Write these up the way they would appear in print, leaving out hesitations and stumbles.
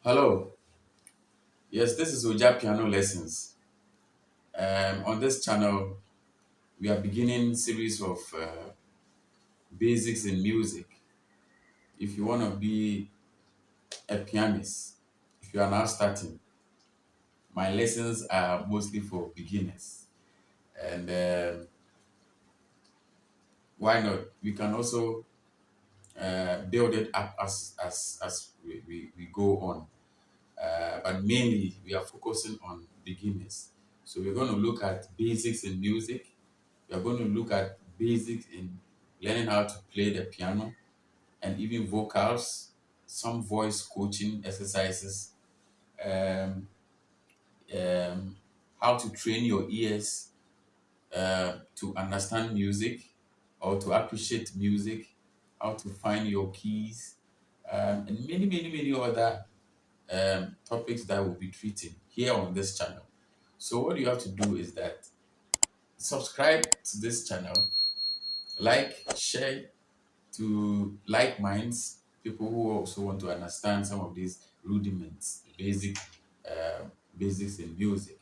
Hello. Yes, this is Oja Piano Lessons. On this channel, we are beginning series of basics in music. If you want to be a pianist, if you are now starting, my lessons are mostly for beginners. And why not? We can also build it up as we go on. But mainly, we are focusing on beginners. So we're going to look at basics in music. We are going to look at basics in learning how to play the piano and even vocals, some voice coaching exercises, um, um, how to train your ears to understand music or to appreciate music, how to find your keys, and many other topics that we'll be treating here on this channel. So what you have to do is that subscribe to this channel, like, share to like minds, people who also want to understand some of these rudiments, uh, basics in music.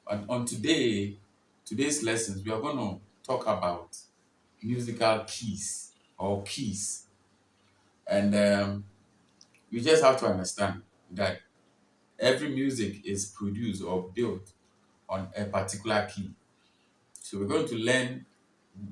And on today's lessons, we are going to talk about musical keys or keys, and we just have to understand that every music is produced or built on a particular key. So we're going to learn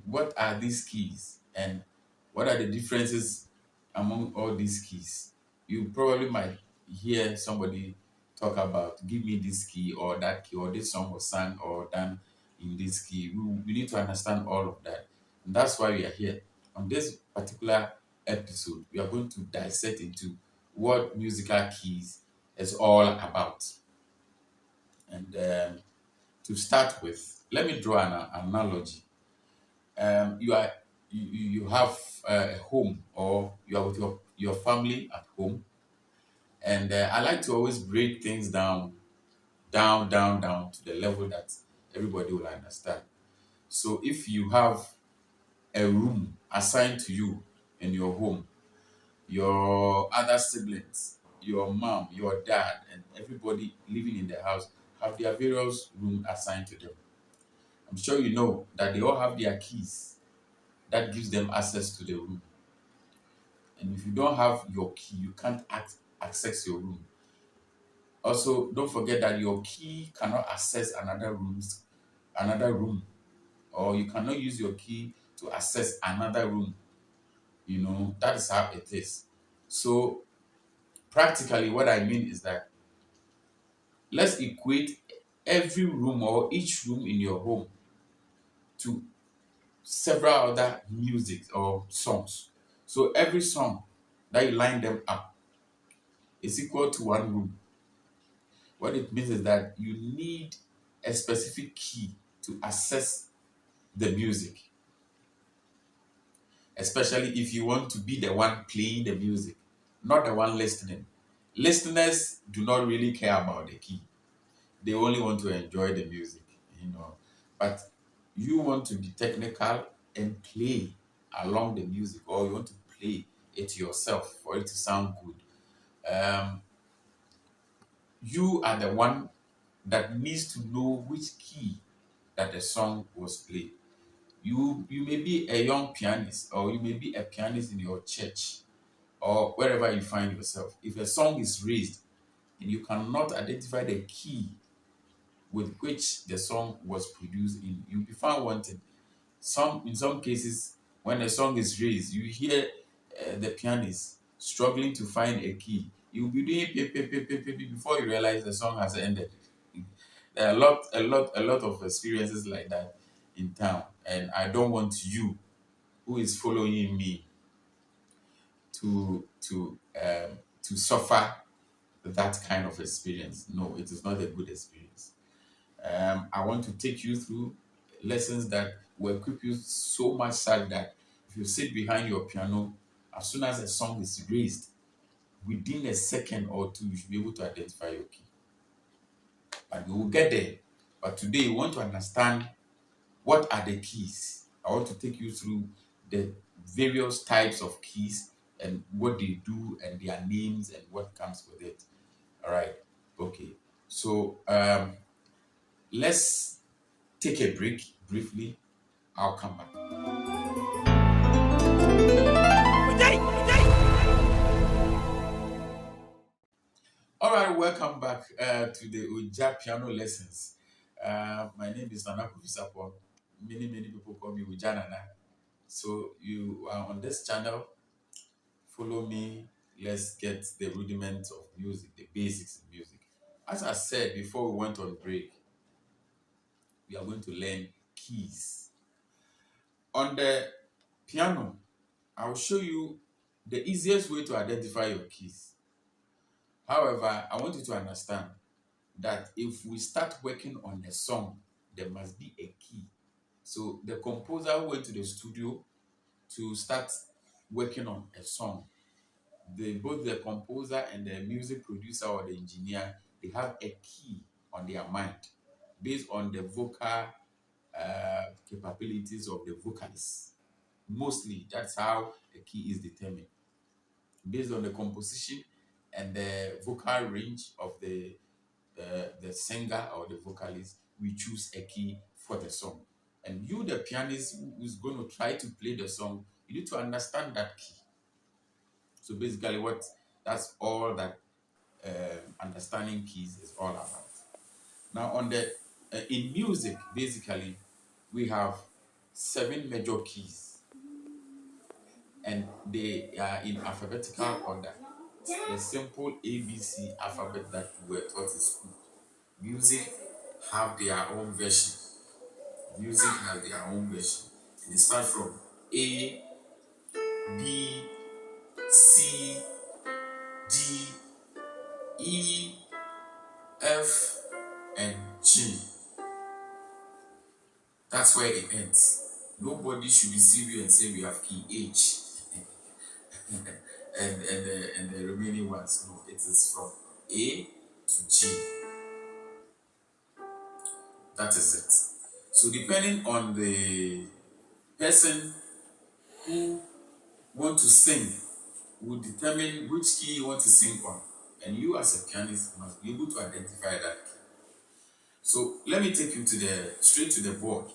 what are these keys and what are the differences among all these keys. You probably might hear somebody talk about give me this key or that key or this song was sung or done in this key. We need to understand all of that. And that's why we are here. On this particular episode, we are going to dissect into what musical keys is all about. And to start with, let me draw an analogy. You are you have a home, or you are with your family at home, and I like to always break things down to the level that everybody will understand. So if you have a room assigned to you in your home, your other siblings, your mom, your dad, and everybody living in the house have their various rooms assigned to them. I'm sure you know that they all have their keys that gives them access to the room. And if you don't have your key, you can't access your room. Also, don't forget that your key cannot access another room, or you cannot use your key to access another room. That is how it is. So, practically, what I mean is that let's equate every room or each room in your home to several other music or songs. So, every song that you line them up is equal to one room. What it means is that you need a specific key to access the music, especially if you want to be the one playing the music, not the one listening. Listeners do not really care about the key, they only want to enjoy the music. But you want to be technical and play along the music, or you want to play it yourself for it to sound good. You are the one that needs to know which key that the song was played. You may be a young pianist, or you may be a pianist in your church or wherever you find yourself. If a song is raised and you cannot identify the key with which the song was produced in, you'll be found wanting. In some cases, when a song is raised, you hear the pianist struggling to find a key. You'll be doing before you realize the song has ended. There are a lot of experiences like that in town, and I don't want you, who is following me, to suffer that kind of experience. No, it is not a good experience. I want to take you through lessons that will equip you so much so that if you sit behind your piano, as soon as a song is raised, within a second or two, you should be able to identify your key. And we will get there. But today, we want to understand what are the keys. I want to take you through the various types of keys and what they do and their names and what comes with it. All right. Okay. So let's take a break briefly. I'll come back. All right, welcome back to the Oja piano lessons. My name is Nana Kufisapon. Many people call me Ogyanana. So you are on this channel. Follow me. Let's get the rudiments of music, the basics of music. As I said before we went on break, we are going to learn keys. On the piano, I'll show you the easiest way to identify your keys. However, I want you to understand that if we start working on a song, there must be a key. So the composer went to the studio to start working on a song. Both the composer and the music producer or the engineer, they have a key on their mind based on the vocal capabilities of the vocalist. Mostly, that's how the key is determined based on the composition and the vocal range of the singer or the vocalist. We choose a key for the song, and you, the pianist who is going to try to play the song, you need to understand that key. So basically, what that's all that understanding keys is all about. Now, on the in music, basically, we have seven major keys, and they are in alphabetical order. The simple ABC alphabet that we were taught in school. Music have their own version. Music have their own version. And they start from A, B, C, D, E, F, and G. That's where it ends. Nobody should be serious and say we have key H and the remaining ones. No, it is from A to G. That is it. So depending on the person who want to sing will determine which key you want to sing on. And you as a pianist must be able to identify that key. So let me take you to straight to the board.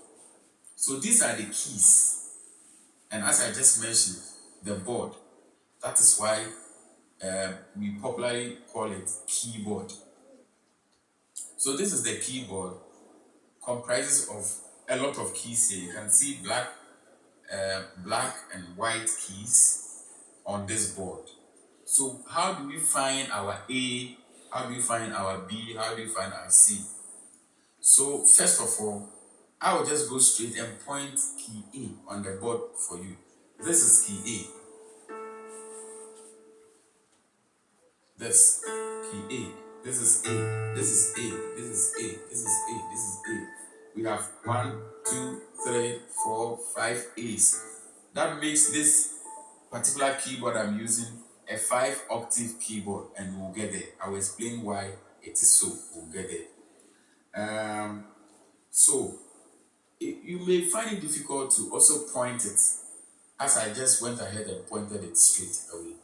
So these are the keys. And as I just mentioned, the board. That is why we popularly call it keyboard. So this is the keyboard, comprises of a lot of keys here. You can see black and white keys on this board. So how do we find our A? How do we find our B? How do we find our C? So first of all, I will just go straight and point key A on the board for you. This is key A. This key A. This is A. This is A. This is A. This is A. This is A. We have 1, 2, 3, 4, 5 A's. That makes this particular keyboard I'm using a 5-octave keyboard, and we'll get there. I will explain why it is so. We'll get there. So you may find it difficult to also point it, as I just went ahead and pointed it straight away.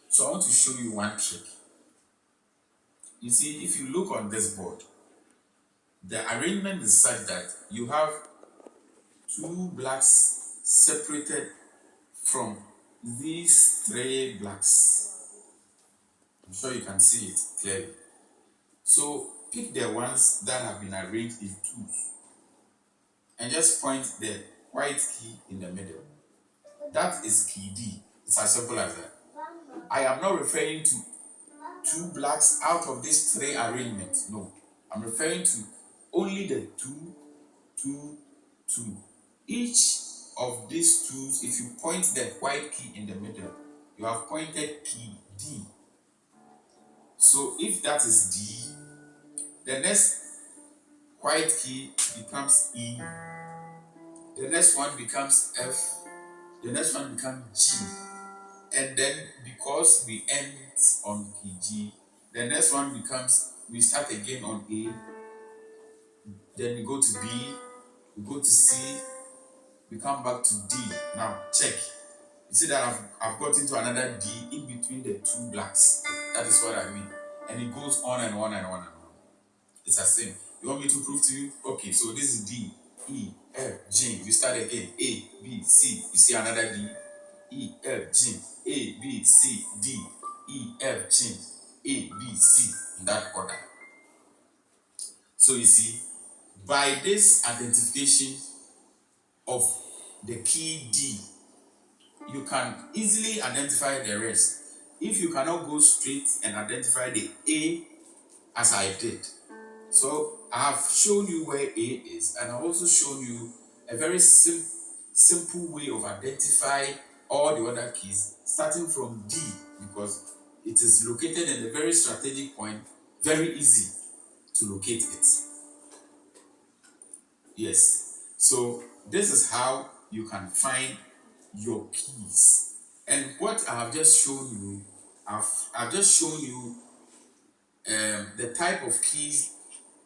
So I want to show you one trick. You see, if you look on this board, the arrangement is such that you have two blacks separated from these three blacks. I'm sure you can see it clearly. So pick the ones that have been arranged in twos and just point the white key in the middle. That is key D. It's as simple as that. I am not referring to two blacks out of these three arrangements. No, I'm referring to only the 2, 2, 2. Each of these twos, if you point the white key in the middle, you have pointed key D. So if that is D, the next white key becomes E, the next one becomes F, the next one becomes G. And then because we end on key G, the next one becomes, we start again on A, then we go to B, we go to C, we come back to D. Now check. You see that I've got into another D in between the two blacks. That is what I mean. And it goes on and on and on and on. It's the same. You want me to prove to you? Okay, so this is D, E, F, G. You start again. A, B, C. You see another D. E, F, G. A, B, C, D. E, F, G. A, B, C. In that order. So you see, by this identification of the key D, you can easily identify the rest. If you cannot go straight and identify the A as I did. So I have shown you where A is, and I've also shown you a very simple way of identifying all the other keys, starting from D, because it is located in a very strategic point, very easy to locate it. Yes. So this is how you can find your keys. And what I have just shown you, I've just shown you the type of keys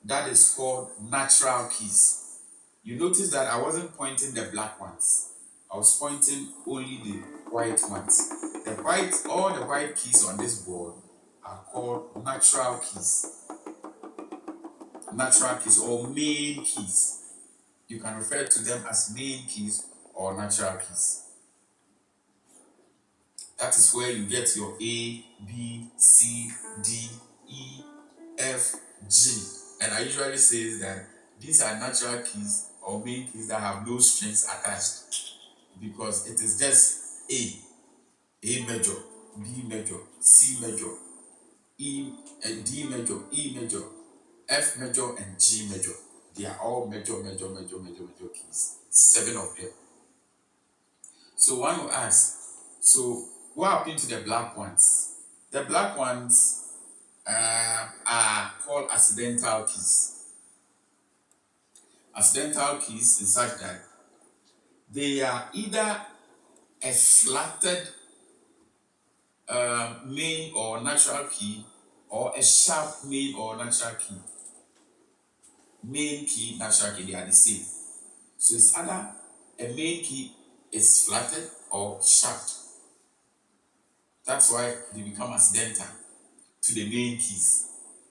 that is called natural keys. You notice that I wasn't pointing the black ones. I was pointing only the white ones. All the white keys on this board are called natural keys. Natural keys or main keys. You can refer to them as main keys or natural keys. That is where you get your A, B, C, D, E, F, G. And I usually say that these are natural keys or main keys that have no strings attached, because it is just A major, B major, C major, E and D major, E major, F major, and G major. They are all major keys. 7 of them. So one will ask, so what happened to the black ones? The black ones are called accidental keys. Accidental keys is such that they are either a flatted main or natural key, or a sharp main or natural key. Main key, natural key, they are the same. So it's either a main key is flatted or sharp. That's why they become accidental to the main keys.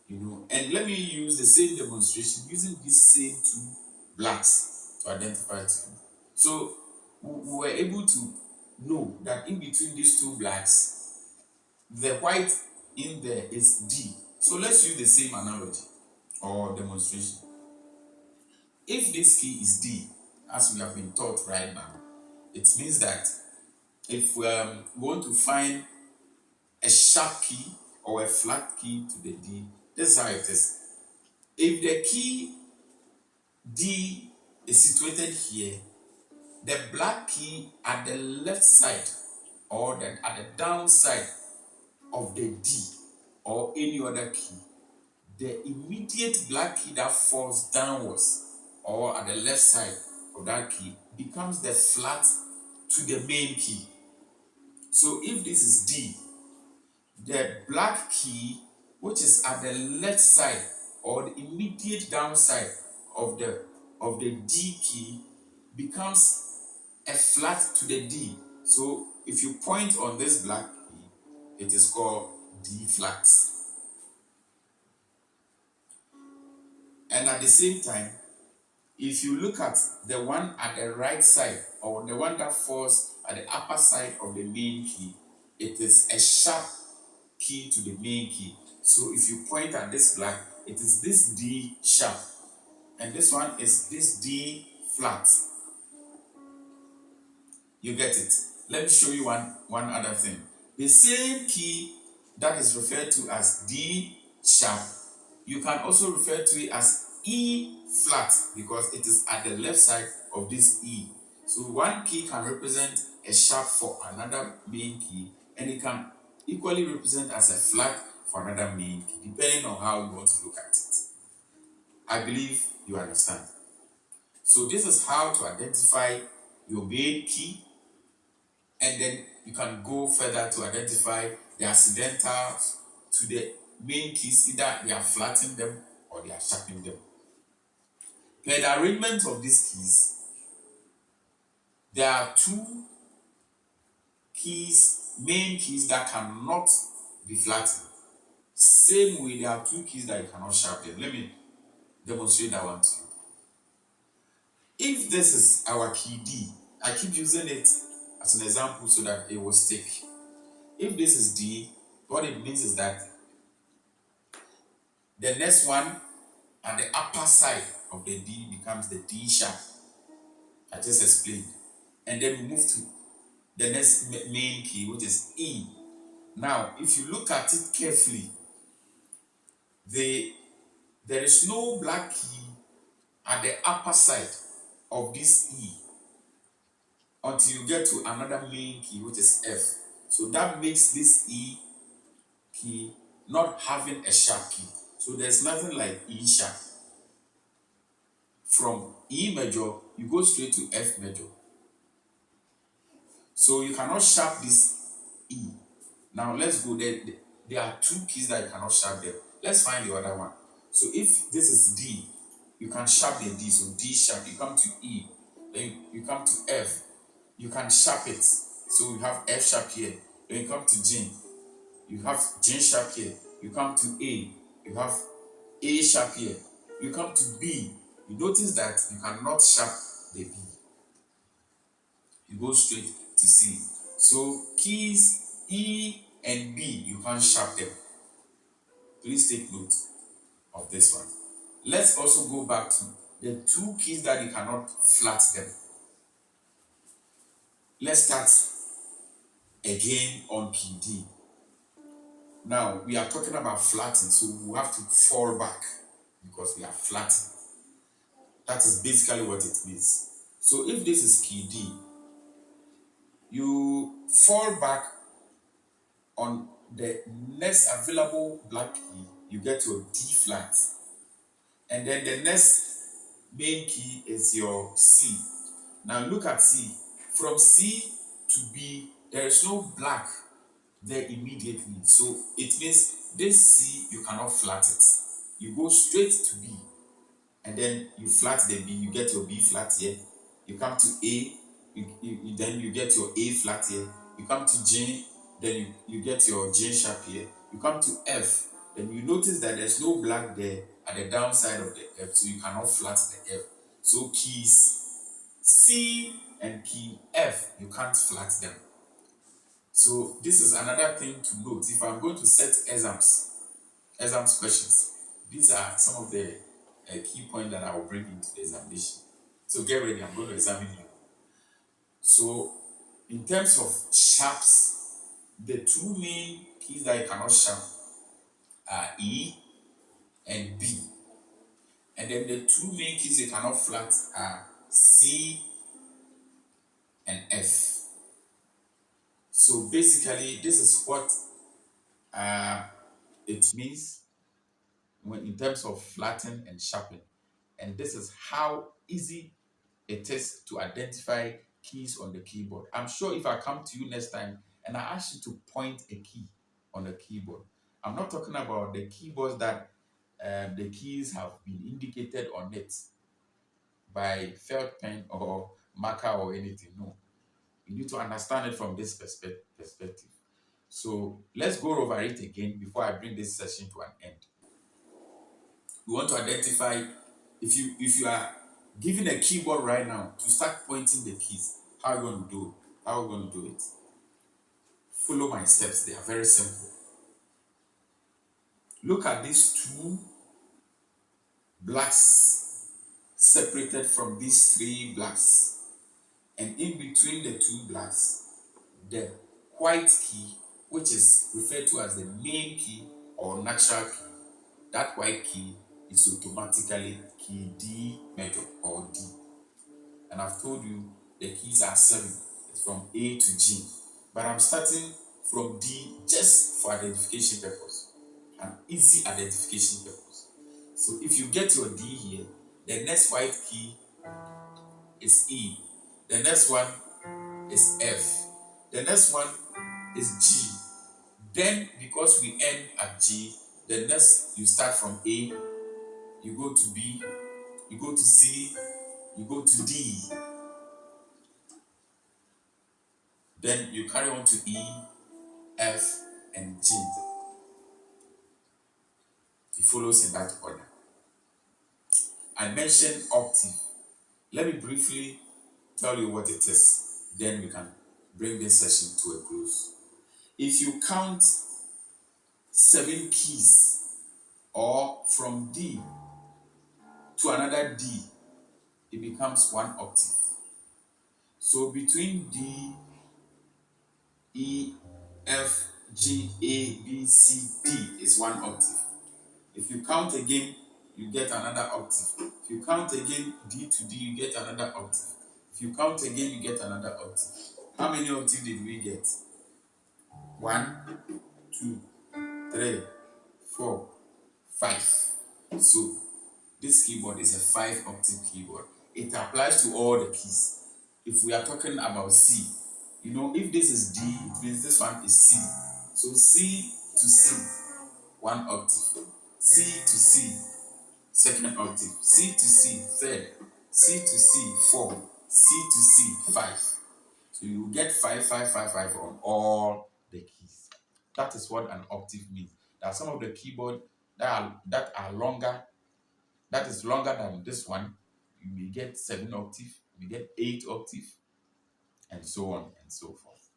And let me use the same demonstration using these same two blacks to identify it. So we were able to know that in between these two blacks, the white in there is D. So let's use the same analogy or demonstration. If this key is D, as we have been taught right now, it means that if we want to find a sharp key or a flat key to the D, this is how it is. If the key D is situated here, the black key at the left side or at the down side of the D or any other key, the immediate black key that falls downwards or at the left side of that key becomes the flat to the main key. So if this is D, the black key which is at the left side or the immediate downside of the D key becomes a flat to the D. So if you point on this black key, it is called D flat. And at the same time, if you look at the one at the right side or the one that falls at the upper side of the main key, it is a sharp key to the main key. So if you point at this black, it is this D sharp, and this one is this D flat. You get it? Let me show you one other thing. The same key that is referred to as D sharp, you can also refer to it as E flat, because it is at the left side of this E. So one key can represent a sharp for another main key, and it can equally represent as a flat for another main key, depending on how you want to look at it. I believe you understand. So this is how to identify your main key, and then you can go further to identify the accidentals to the main keys. Either they are flattening them or they are sharpening them. Per the arrangement of these keys, there are two main keys that cannot be flattened. Same way, there are two keys that you cannot sharpen. Let me demonstrate that one to you. If this is our key D, I keep using it as an example so that it will stick. If this is D, what it means is that the next one and the upper side of the D becomes the D sharp. I just explained. And then we move to the next main key, which is E. Now, if you look at it carefully, there is no black key at the upper side of this E until you get to another main key, which is F. So that makes this E key not having a sharp key. So there's nothing like E sharp. From E major, you go straight to F major. So you cannot sharp this E. Now let's go there. There are two keys that you cannot sharp them. Let's find the other one. So if this is D, you can sharp the D. So D sharp, you come to E, then you come to F, you can sharp it. So you have F sharp here. Then you come to G, you have G sharp here. You come to A, you have A sharp here. You come to B, you notice that you cannot sharp the B. You go straight to C. So keys E and B, you can't sharp them. Please take note of this one. Let's also go back to the two keys that you cannot flat them. Let's start again on key D. Now we are talking about flatting, so we have to fall back because we are flatting. That is basically what it means. So if this is key D, you fall back on the next available black key, you get your D flat. And then the next main key is your C. Now look at C. From C to B, there is no black there immediately. So it means this C, you cannot flat it. You go straight to B. And then you flat the B, you get your B flat here. You come to A, then you get your A flat here. You come to G, then you get your G sharp here. You come to F, then you notice that there's no black there at the downside of the F, so you cannot flat the F. So keys C and key F, you can't flat them. So this is another thing to note. If I'm going to set exams questions, these are some of the key points that I will bring into the examination. So get ready, I'm going to examine you. So in terms of sharps, the two main keys that you cannot sharp are E and B. And then the two main keys you cannot flat are C and F. So basically, this is what it means when in terms of flatten and sharpen. And this is how easy it is to identify keys on the keyboard. I'm sure if I come to you next time and I ask you to point a key on the keyboard, I'm not talking about the keyboards that the keys have been indicated on it by felt pen or marker or anything. No, you need to understand it from this perspective. So let's go over it again before I bring this session to an end. We want to identify if you are given a keyboard right now to start pointing the keys, how are you going to do it? How are you going to do it? Follow my steps. They are very simple. Look at these two blacks separated from these three blacks, and in between the two blacks, the white key, which is referred to as the main key or natural key. That white key is automatically key D major or D. And I've told you the keys are 7. It's from A to G. But I'm starting from D just for identification purpose. An easy identification purpose. So if you get your D here, the next white key is E. The next one is F. The next one is G. Then because we end at G, the next you start from A, you go to B, you go to C, you go to D. Then you carry on to E, F, and G. It follows in that order. I mentioned octave. Let me briefly tell you what it is. Then we can bring this session to a close. If you count 7 keys, or from D to another D, it becomes one octave. So between D, E, F, G, A, B, C, D is one octave. If you count again, you get another octave. If you count again, D to D, you get another octave. If you count again, you get another octave. How many octaves did we get? 1, 2, 3, 4, 5. So this keyboard is a 5 octave keyboard. It applies to all the keys. If we are talking about C, if this is D, it means this one is C. So C to C, one octave. C to C, second octave. C to C, third. C to C, 4. C to C, 5. So you get 5, 5, 5, 5 on all the keys. That is what an octave means. There are some of the keyboard that are longer, that is longer than this one. You may get 7 octave, you may get 8 octave, and so on and so forth.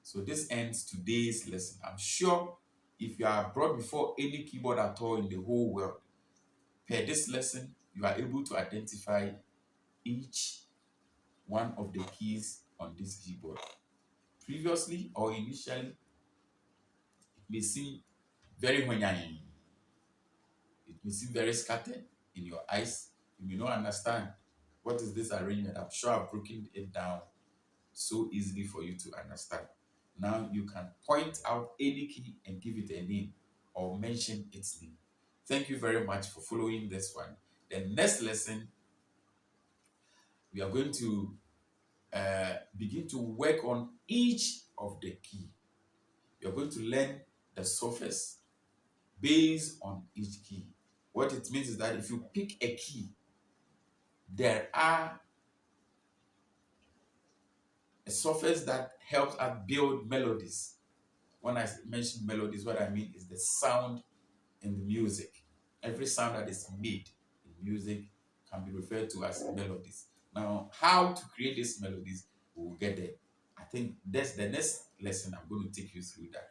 So this ends today's lesson. I'm sure if you are brought before any keyboard at all in the whole world, per this lesson, you are able to identify each one of the keys on this keyboard. Previously or initially, it may seem very hunyang. It may seem very scattered in your eyes. You may not understand what is this arrangement. I'm sure I've broken it down so easily for you to understand. Now you can point out any key and give it a name or mention its name. Thank you very much for following this one. The next lesson, we are going to begin to work on each of the key. We are going to learn the surface based on each key. What it means is that if you pick a key, there are a surface that helps us build melodies. When I mention melodies, what I mean is the sound in the music. Every sound that is made in music can be referred to as melodies. Now, how to create these melodies, we will get there. I think that's the next lesson. I'm going to take you through that.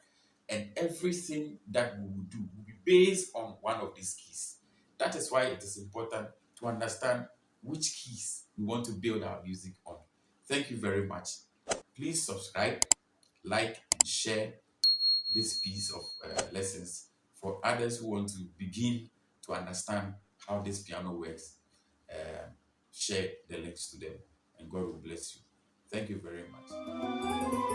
And everything that we will do will be based on one of these keys. That is why it is important to understand which keys we want to build our music on. Thank you very much. Please subscribe, like, and share this piece of lessons for others who want to begin to understand how this piano works. Uh, Share the links to them, and God will bless you. Thank you very much.